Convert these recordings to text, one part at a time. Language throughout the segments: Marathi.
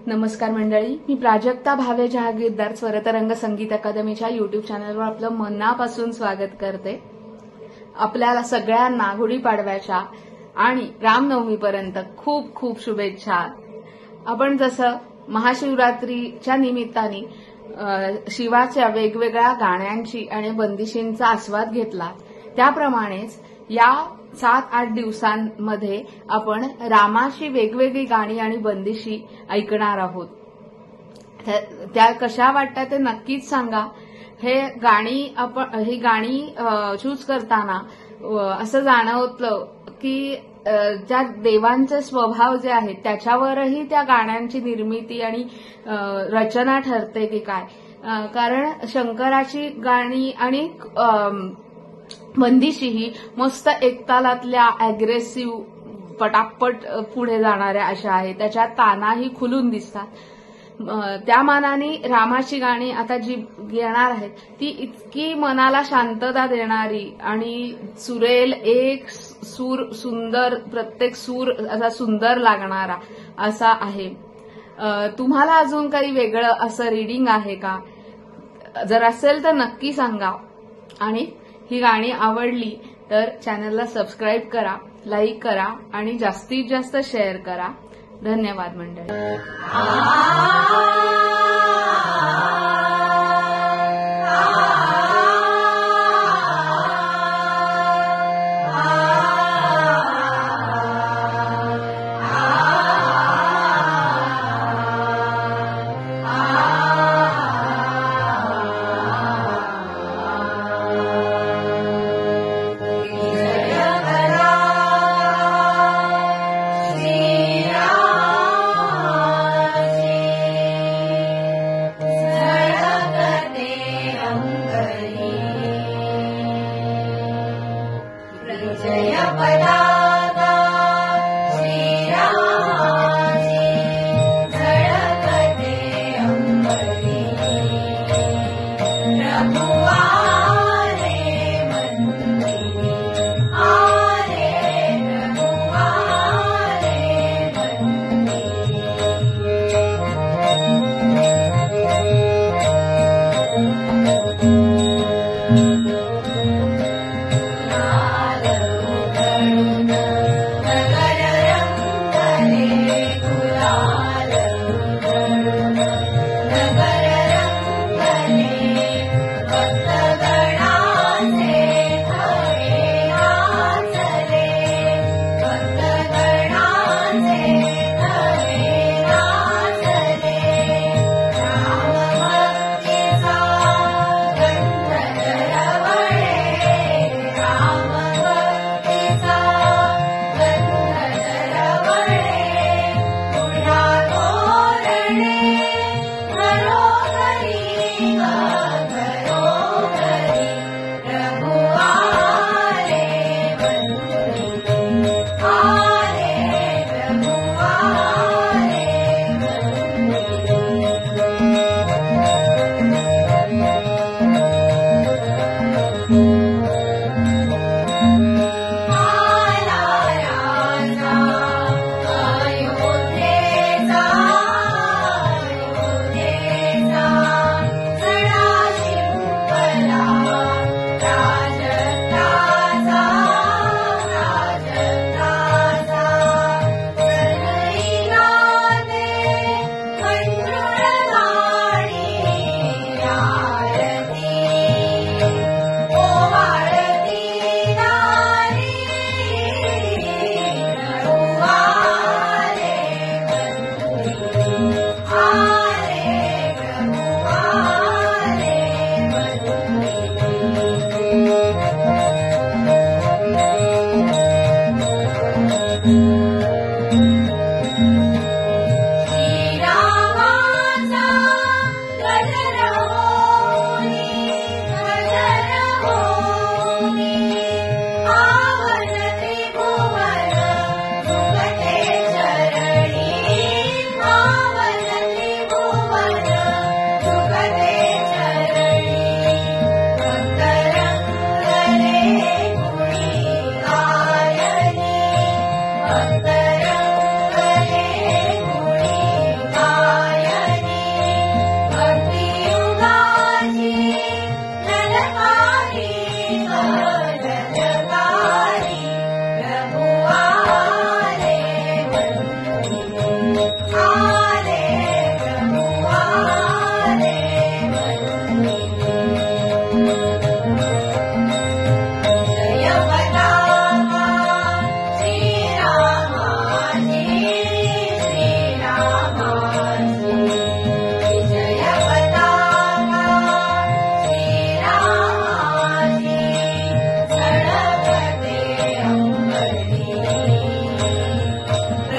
नमस्कार मंडळी, मी प्राजक्ता भावे जहागीरदार स्वरतरंग संगीत अकादमीच्या युट्यूब चॅनलवर आपलं मनापासून स्वागत करते। आपल्याला सगळ्यांना गुढीपाडव्याच्या आणि रामनवमीपर्यंत खूप खूप शुभेच्छा। आपण जसं महाशिवरात्रीच्या निमित्ताने शिवाच्या वेगवेगळ्या गाण्यांची आणि बंदिशींचा आस्वाद घेतला, त्याप्रमाणेच या 7-8 दिवसांमध्ये आपण रामाची वेगवेगळी गाणी आणि बंदिशी ऐकणार आहोत। त्या कशा वाटतात ते नक्कीच सांगा। ही गाणी चूज करताना असं जाणवतं की ज्या देवांचे स्वभाव जे आहेत त्याच्यावरही त्या गाण्यांची निर्मिती आणि रचना ठरते की काय। कारण शंकराची गाणी आणि बंदिशी ही मस्त एकतालातल्या अग्रेसिव्ह पटापट पुढे जाणाऱ्या अशा आहेत, त्याच्यात तानाही खुलून दिसतात। त्या मानाने रामाची गाणी आता जी येणार आहेत ती इतकी मनाला शांतता देणारी आणि सुरेल एक सूर सुंदर, प्रत्येक सूर असा सुंदर लागणारा असा आहे। तुम्हाला अजून काही वेगळं असं रीडिंग आहे का? जर असेल तर नक्की सांगा। आणि ही गाणी आवडली तर चॅनलला सबस्क्राईब करा, लाईक करा आणि जास्तीत जास्त शेअर करा। धन्यवाद मंडळी।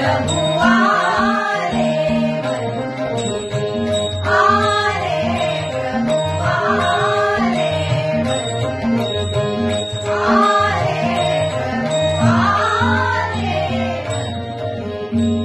प्रभु आले वरदुनी, आले प्रभु आले वरदुनी, आले प्रभु आले वरदुनी.